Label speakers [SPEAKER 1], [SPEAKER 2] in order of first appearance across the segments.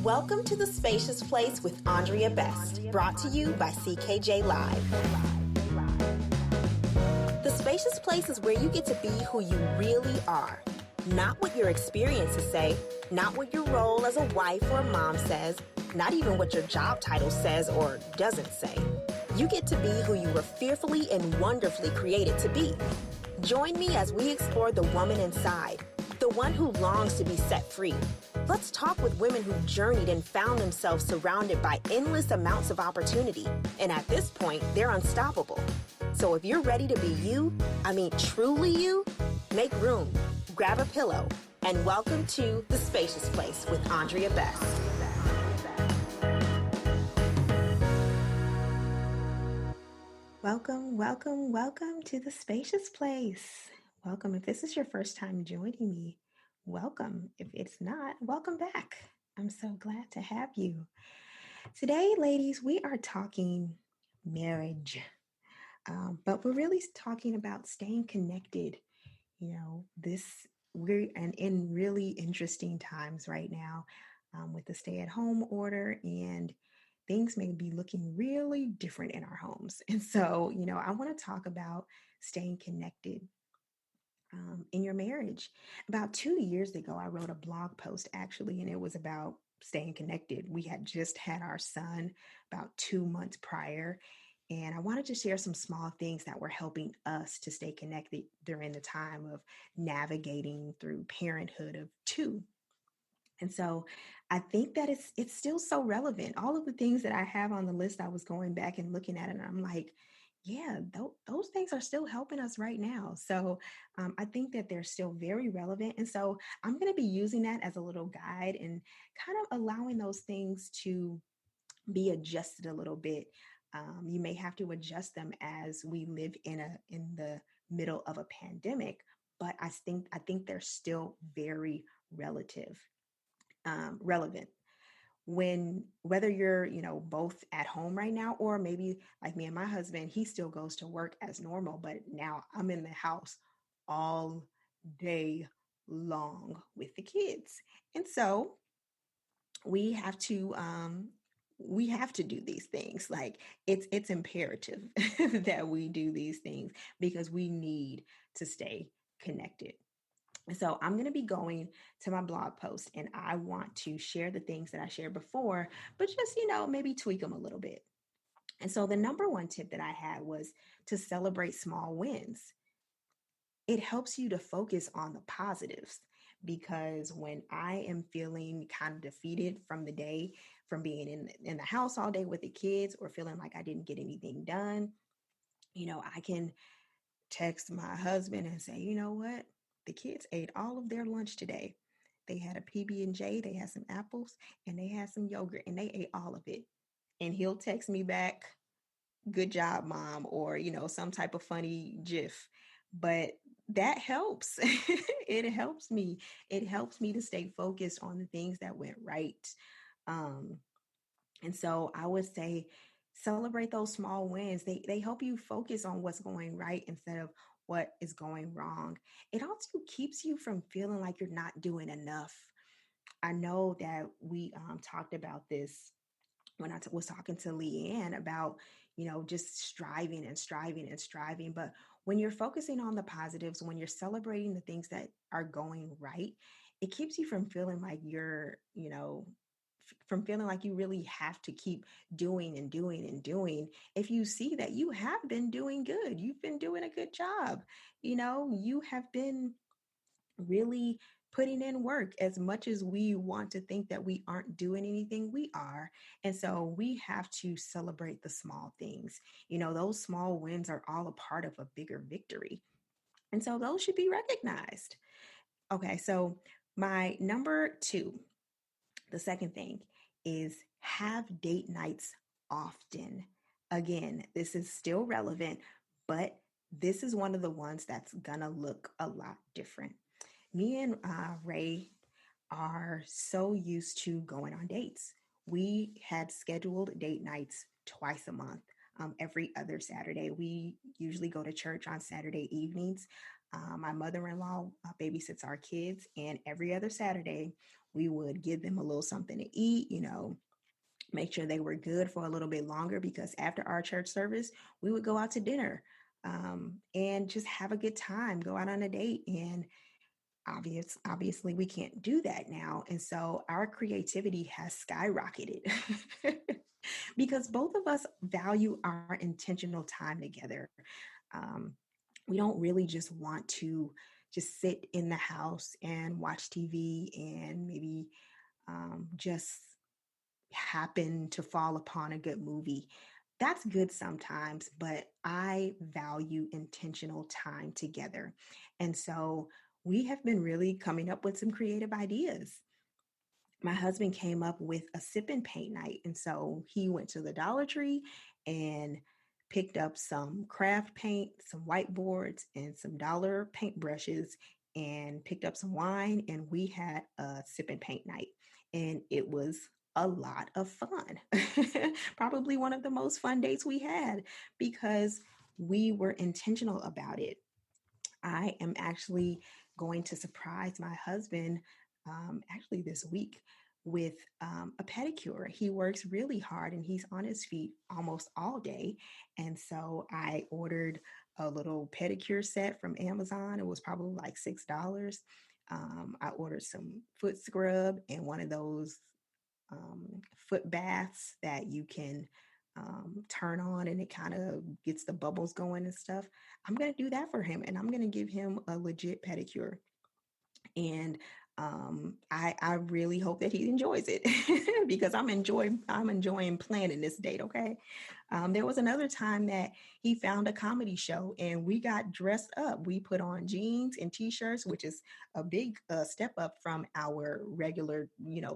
[SPEAKER 1] Welcome to The Spacious Place with Andrea Best, brought to you by CKJ Live. The Spacious Place is where you get to be who you really are. Not what your experiences say, not what your role as a wife or a mom says, not even what your job title says or doesn't say. You get to be who you were fearfully and wonderfully created to be. Join me as we explore the woman inside, the one who longs to be set free. Let's talk with women who journeyed and found themselves surrounded by endless amounts of opportunity. And at this point, they're unstoppable. So if you're ready to be you, truly you, make room, grab a pillow, and welcome to The Spacious Place with Andrea Best. Welcome to The Spacious Place. Welcome. If this is your first time joining me, welcome. If it's not, welcome back. I'm so glad to have you. Today, ladies, we are talking marriage, but we're really talking about staying connected. We're in really interesting times right now with the stay-at-home order, and things may be looking really different in our homes. And so, I want to talk about staying connected in your marriage. About 2 years ago, I wrote a blog post actually, and it was about staying connected. We had just had our son about 2 months prior, and I wanted to share some small things that were helping us to stay connected during the time of navigating through parenthood of two. And so I think that it's still so relevant. All of the things that I have on the list, I was going back and looking at it, and I'm like, yeah, those things are still helping us right now. So I think that they're still very relevant. And so I'm going to be using that as a little guide and kind of allowing those things to be adjusted a little bit. You may have to adjust them as we live in the middle of a pandemic, but I think they're still very relevant. Whether you're, both at home right now, or maybe like me and my husband, he still goes to work as normal, but now I'm in the house all day long with the kids. And so we have to do these things. Like it's imperative that we do these things because we need to stay connected. So I'm going to be going to my blog post, and I want to share the things that I shared before, but just, maybe tweak them a little bit. And so the number one tip that I had was to celebrate small wins. It helps you to focus on the positives, because when I am feeling kind of defeated from the day, from being in the house all day with the kids, or feeling like I didn't get anything done, I can text my husband and say, you know what? The kids ate all of their lunch today. They had a PB&J, they had some apples, and they had some yogurt, and they ate all of it. And he'll text me back, good job, mom, or, some type of funny GIF. But that helps. It helps me. It helps me to stay focused on the things that went right. And so I would say celebrate those small wins. They help you focus on what's going right instead of what is going wrong. It also keeps you from feeling like you're not doing enough. I know that we talked about this when I was talking to Leanne about, just striving and striving and striving. But when you're focusing on the positives, when you're celebrating the things that are going right, it keeps you from feeling like from feeling like you really have to keep doing and doing and doing. If you see that you have been doing good, you've been doing a good job, you have been really putting in work. As much as we want to think that we aren't doing anything, we are. And so we have to celebrate the small things. Those small wins are all a part of a bigger victory. And so those should be recognized. Okay, so my number 2, the second thing, is have date nights often. Again, this is still relevant, but this is one of the ones that's gonna look a lot different. Me and Ray are so used to going on dates. We had scheduled date nights twice a month. Every other Saturday. We usually go to church on Saturday evenings. My mother-in-law babysits our kids, and every other Saturday we would give them a little something to eat, make sure they were good for a little bit longer, because after our church service, we would go out to dinner, and just have a good time, go out on a date. And obviously, we can't do that now. And so our creativity has skyrocketed because both of us value our intentional time together. Um, we don't really just want to just sit in the house and watch TV and maybe just happen to fall upon a good movie. That's good sometimes, but I value intentional time together. And so we have been really coming up with some creative ideas. My husband came up with a sip and paint night. And so he went to the Dollar Tree and picked up some craft paint, some whiteboards, and some dollar paint brushes, and picked up some wine. And we had a sip and paint night. And it was a lot of fun. Probably one of the most fun dates we had, because we were intentional about it. I am actually going to surprise my husband actually this week with a pedicure. He works really hard and he's on his feet almost all day. And so I ordered a little pedicure set from Amazon. It was probably like $6. I ordered some foot scrub and one of those foot baths that you can turn on and it kind of gets the bubbles going and stuff. I'm going to do that for him and I'm going to give him a legit pedicure. And I really hope that he enjoys it because I'm enjoying planning this date. Okay. There was another time that he found a comedy show and we got dressed up. We put on jeans and t-shirts, which is a big step up from our regular,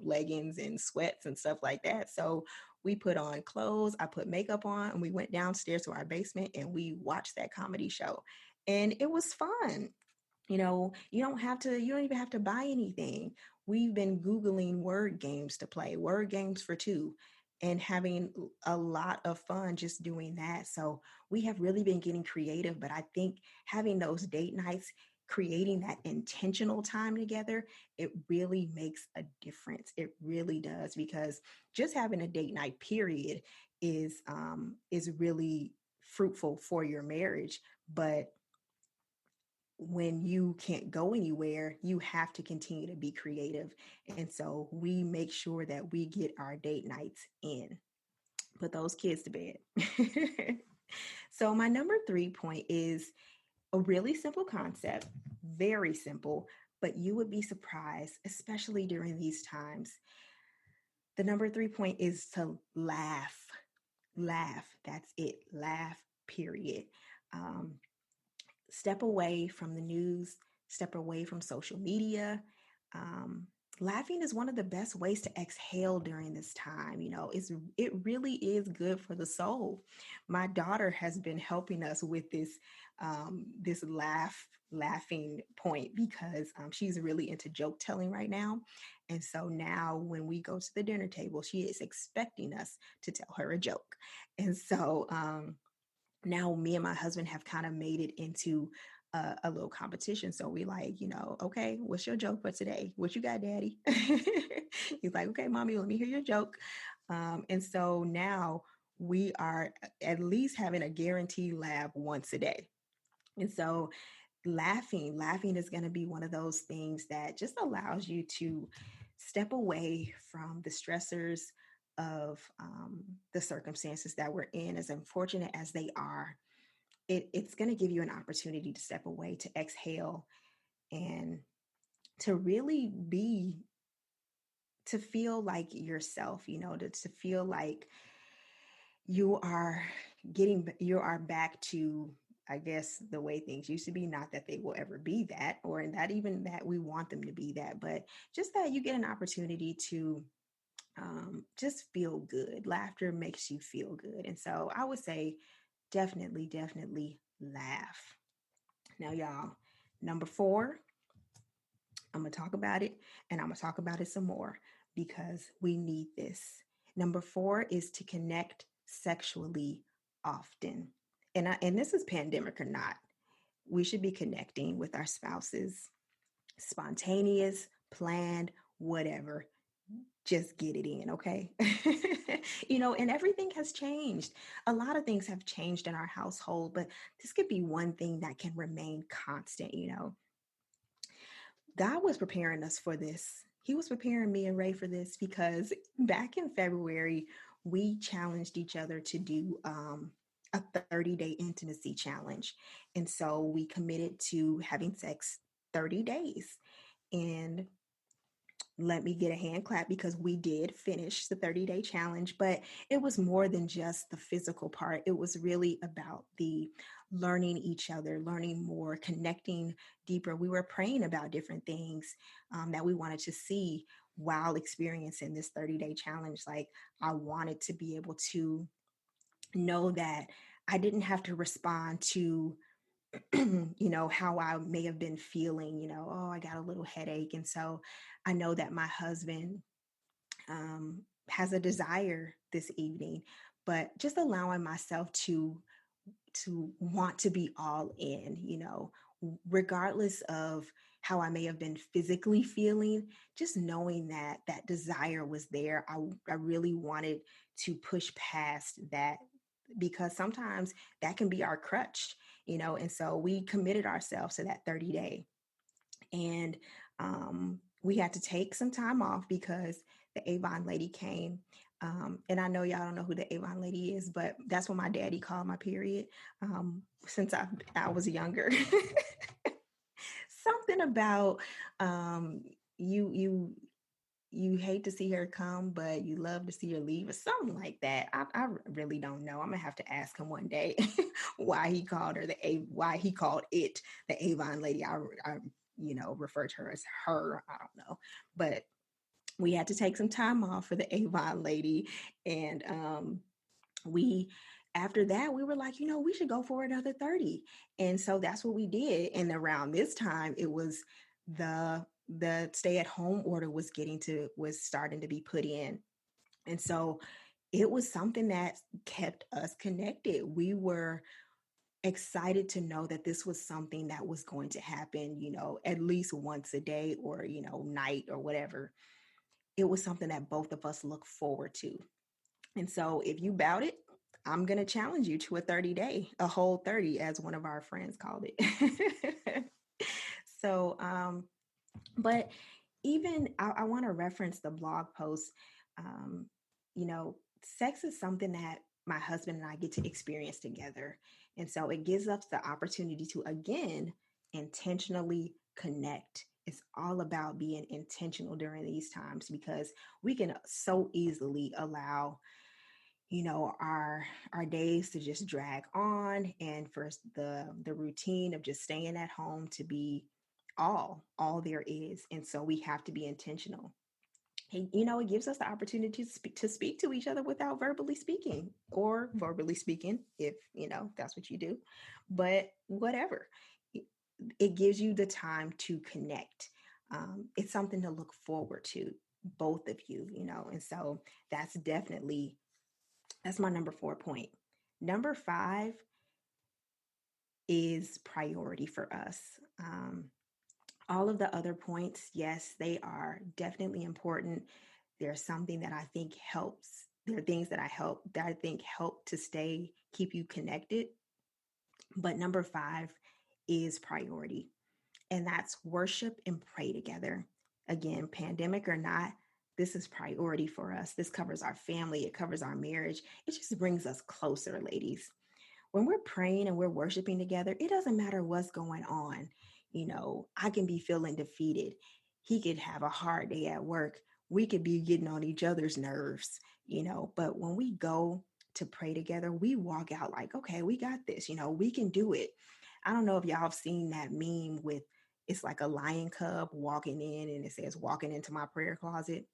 [SPEAKER 1] leggings and sweats and stuff like that. So we put on clothes, I put makeup on, and we went downstairs to our basement and we watched that comedy show. And it was fun. You don't even have to buy anything. We've been Googling word games to play, word games for two, and having a lot of fun just doing that. So we have really been getting creative, but I think having those date nights, creating that intentional time together, it really makes a difference. It really does, because just having a date night period is really fruitful for your marriage. But when you can't go anywhere, you have to continue to be creative. And so we make sure that we get our date nights in, put those kids to bed. So, my number 3 point is a really simple concept, very simple, but you would be surprised, especially during these times. The number 3 point is to laugh. Laugh. That's it. Laugh, period. Um, Step away from the news, step away from social media. Um, Laughing is one of the best ways to exhale during this time. It really is good for the soul. My daughter has been helping us with this laughing point, because she's really into joke telling right now. And so now when we go to the dinner table, she is expecting us to tell her a joke. And so now me and my husband have kind of made it into a little competition. So we like, okay, what's your joke for today? What you got, daddy? He's like, okay, mommy, let me hear your joke. And so now we are at least having a guaranteed laugh once a day. And so laughing is going to be one of those things that just allows you to step away from the stressors of the circumstances that we're in, as unfortunate as they are. It's going to give you an opportunity to step away, to exhale, and to really to feel like yourself, to feel like you are you are back to, I guess, the way things used to be. Not that they will ever be that, or that even that we want them to be that, but just that you get an opportunity to just feel good. Laughter makes you feel good. And so I would say definitely laugh. Now, y'all, number 4, I'm going to talk about it, and I'm going to talk about it some more because we need this. Number 4 is to connect sexually often. And this is pandemic or not, we should be connecting with our spouses. Spontaneous, planned, whatever, just get it in, okay? And everything has changed. A lot of things have changed in our household, but this could be one thing that can remain constant. God was preparing us for this. He was preparing me and Ray for this because back in February, we challenged each other to do a 30-day intimacy challenge. And so we committed to having sex 30 days. And let me get a hand clap because we did finish the 30-day challenge, but it was more than just the physical part. It was really about the learning each other, learning more, connecting deeper. We were praying about different things that we wanted to see while experiencing this 30-day challenge. Like, I wanted to be able to know that I didn't have to respond to how I may have been feeling, oh, I got a little headache. And so I know that my husband has a desire this evening, but just allowing myself to want to be all in, regardless of how I may have been physically feeling, just knowing that that desire was there. I really wanted to push past that because sometimes that can be our crutch, and so we committed ourselves to that 30-day. And we had to take some time off because the Avon lady came. And I know y'all don't know who the Avon lady is, but that's what my daddy called my period since I was younger. Something about you you hate to see her come, but you love to see her leave, or something like that. I really don't know. I'm gonna have to ask him one day why he called her why he called it the Avon lady. I refer to her as her. I don't know, but we had to take some time off for the Avon lady, and we after that we were like, we should go for another 30, and so that's what we did. And around this time, it was the stay-at-home order was starting to be put in, and so it was something that kept us connected. We were excited to know that this was something that was going to happen, at least once a day, or night or whatever. It was something that both of us look forward to. And so if you bout it, I'm going to challenge you to a whole 30, as one of our friends called it. So, but even I want to reference the blog post. Um, Sex is something that my husband and I get to experience together. And so it gives us the opportunity to, again, intentionally connect. It's all about being intentional during these times because we can so easily allow our days to just drag on, and for the routine of just staying at home to be all there is. And so we have to be intentional. It gives us the opportunity to speak to each other without verbally speaking, or verbally speaking, if that's what you do. But whatever, it gives you the time to connect. It's something to look forward to, both of you. And so that's my number 4 point. Number 5 is priority for us. All of the other points, yes, they are definitely important. There's something that I think helps. There are things that I think help to keep you connected. But number 5 is priority, and that's worship and pray together. Again, pandemic or not, this is priority for us. This covers our family. It covers our marriage. It just brings us closer, ladies. When we're praying and we're worshiping together, it doesn't matter what's going on. I can be feeling defeated. He could have a hard day at work. We could be getting on each other's nerves, but when we go to pray together, we walk out like, okay, we got this, we can do it. I don't know if y'all have seen that meme with, it's like a lion cub walking in and it says, walking into my prayer closet.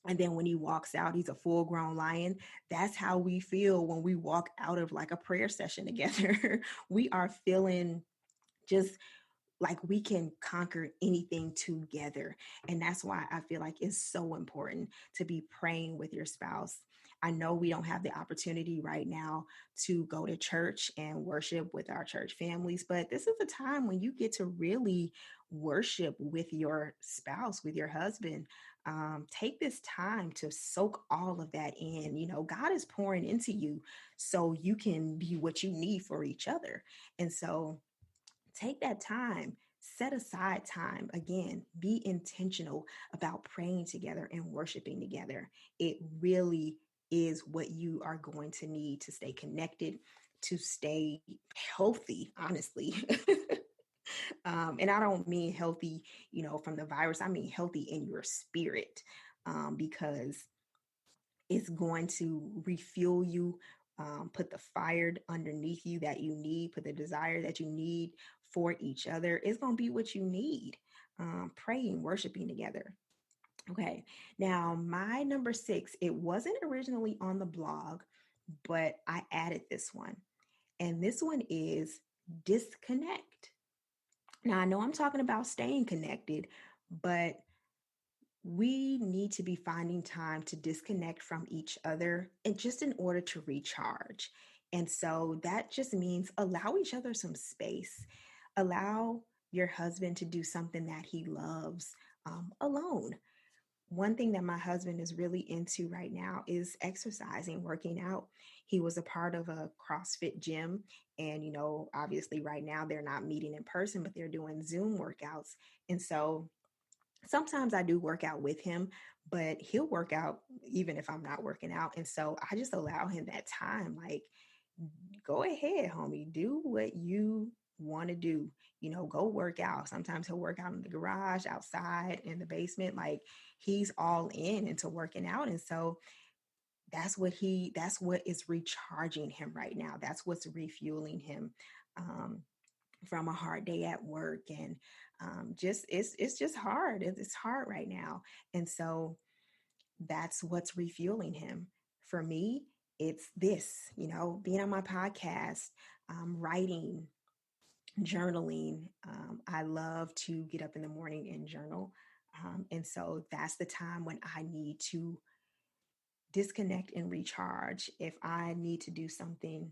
[SPEAKER 1] And then when he walks out, he's a full grown lion. That's how we feel when we walk out of like a prayer session together. We are feeling just like we can conquer anything together. And that's why I feel like it's so important to be praying with your spouse. I know we don't have the opportunity right now to go to church and worship with our church families, but this is a time when you get to really worship with your spouse, with your husband. Take this time to soak all of that in. You know, God is pouring into you so you can be what you need for each other. And so take that time, set aside time. Again, be intentional about praying together and worshiping together. It really is what you are going to need to stay connected, to stay healthy, honestly. And I don't mean healthy, from the virus. I mean healthy in your spirit, because it's going to refuel you, put the fire underneath you that you need, put the desire that you need for each other. It's going to be what you need. Praying, worshiping together. Okay. Now, my number 6, it wasn't originally on the blog, but I added this one. And this one is disconnect. Now, I know I'm talking about staying connected, but we need to be finding time to disconnect from each other and just in order to recharge. And so that just means allow each other some space. Allow your husband to do something that he loves alone. One thing that my husband is really into right now is exercising, working out. He was a part of a CrossFit gym. And, obviously, right now they're not meeting in person, but they're doing Zoom workouts. And so sometimes I do work out with him, but he'll work out even if I'm not working out. And so I just allow him that time. Like, go ahead, homie, do what you want to do. Go work out. Sometimes he'll work out in the garage, outside, in the basement. Like, he's all in into working out. And so that's what is recharging him right now. That's what's refueling him. From a hard day at work, and just it's just hard. It's hard right now, and so that's what's refueling him. For me, it's this, being on my podcast, writing, journaling. I love to get up in the morning and journal, and so that's the time when I need to disconnect and recharge. If I need to do something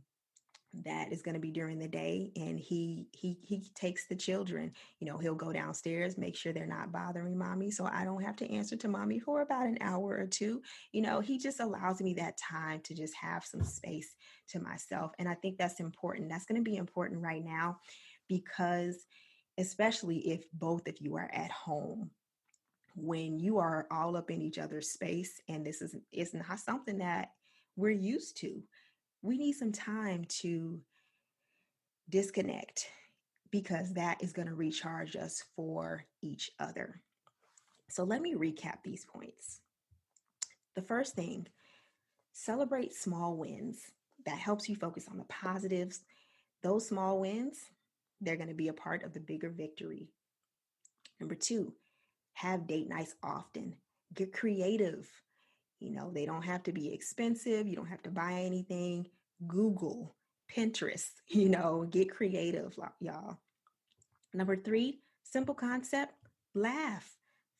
[SPEAKER 1] that is going to be during the day, and he takes the children, he'll go downstairs, make sure they're not bothering mommy so I don't have to answer to mommy for about an hour or two. He just allows me that time to just have some space to myself, and I think that's important. That's going to be important right now, because especially if both of you are at home, when you are all up in each other's space, and it's not something that we're used to. We need some time to disconnect, because that is going to recharge us for each other. So let me recap these points. The first thing, celebrate small wins. That helps you focus on the positives. Those small wins, they're going to be a part of the bigger victory. Number 2, have date nights often. Get creative. They don't have to be expensive. You don't have to buy anything. Google, Pinterest, get creative, y'all. Number 3, simple concept, laugh.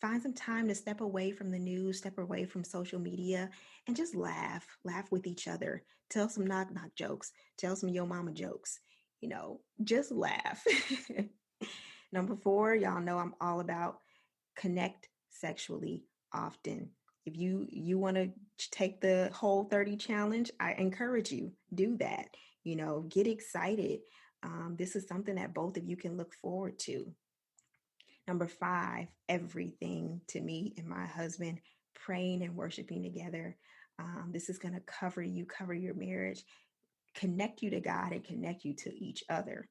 [SPEAKER 1] Find some time to step away from the news, step away from social media, and just laugh. Laugh with each other. Tell some knock knock jokes. Tell some yo mama jokes. Just laugh. Number 4, y'all know I'm all about connect sexually often. If you want to take the whole 30 challenge, I encourage you, do that. Get excited. This is something that both of you can look forward to. Number 5, everything to me and my husband, praying and worshiping together. This is going to cover you, cover your marriage, connect you to God, and connect you to each other.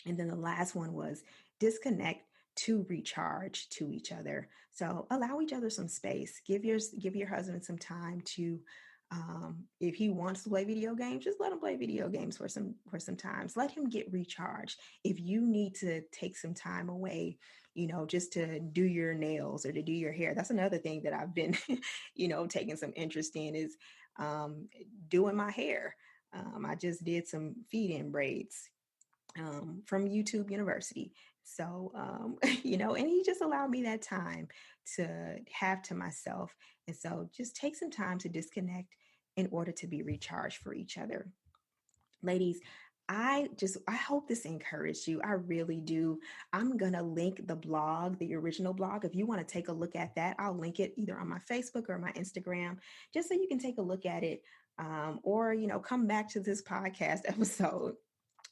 [SPEAKER 1] And then the last one was disconnect to recharge to each other. So allow each other some space. Give your husband some time to, if he wants to play video games, just let him play video games for some times. Let him get recharged. If you need to take some time away, just to do your nails or to do your hair, that's another thing that I've been, taking some interest in, is doing my hair. I just did some feed-in braids from YouTube University. So, and he just allowed me that time to have to myself. And so just take some time to disconnect in order to be recharged for each other. Ladies, I hope this encouraged you. I really do. I'm going to link the blog, the original blog. If you want to take a look at that, I'll link it either on my Facebook or my Instagram, just so you can take a look at it. Or, come back to this podcast episode.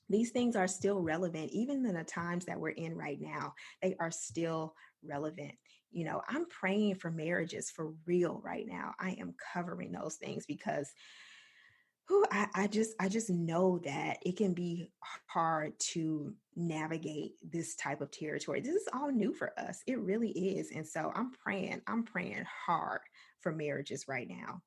[SPEAKER 1] These things are still relevant, even in the times that we're in right now. They are still relevant. I'm praying for marriages for real right now. I am covering those things because I just know that it can be hard to navigate this type of territory. This is all new for us. It really is. And so I'm praying hard for marriages right now.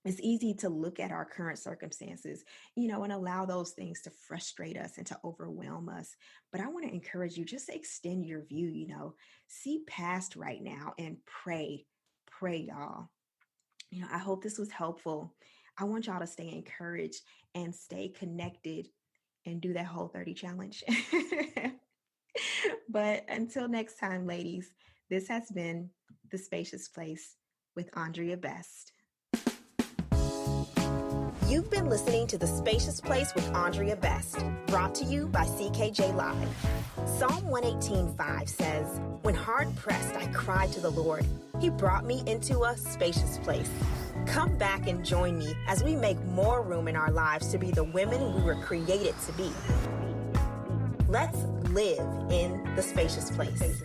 [SPEAKER 1] It's easy to look at our current circumstances, and allow those things to frustrate us and to overwhelm us. But I want to encourage you just to extend your view, see past right now and pray, y'all. I hope this was helpful. I want y'all to stay encouraged and stay connected and do that Whole30 challenge. But until next time, ladies, this has been The Spacious Place with Andrea Best.
[SPEAKER 2] You've been listening to The Spacious Place with Andrea Best, brought to you by CKJ Live. Psalm 118:5 says, "When hard pressed, I cried to the Lord. He brought me into a spacious place." Come back and join me as we make more room in our lives to be the women we were created to be. Let's live in the spacious place.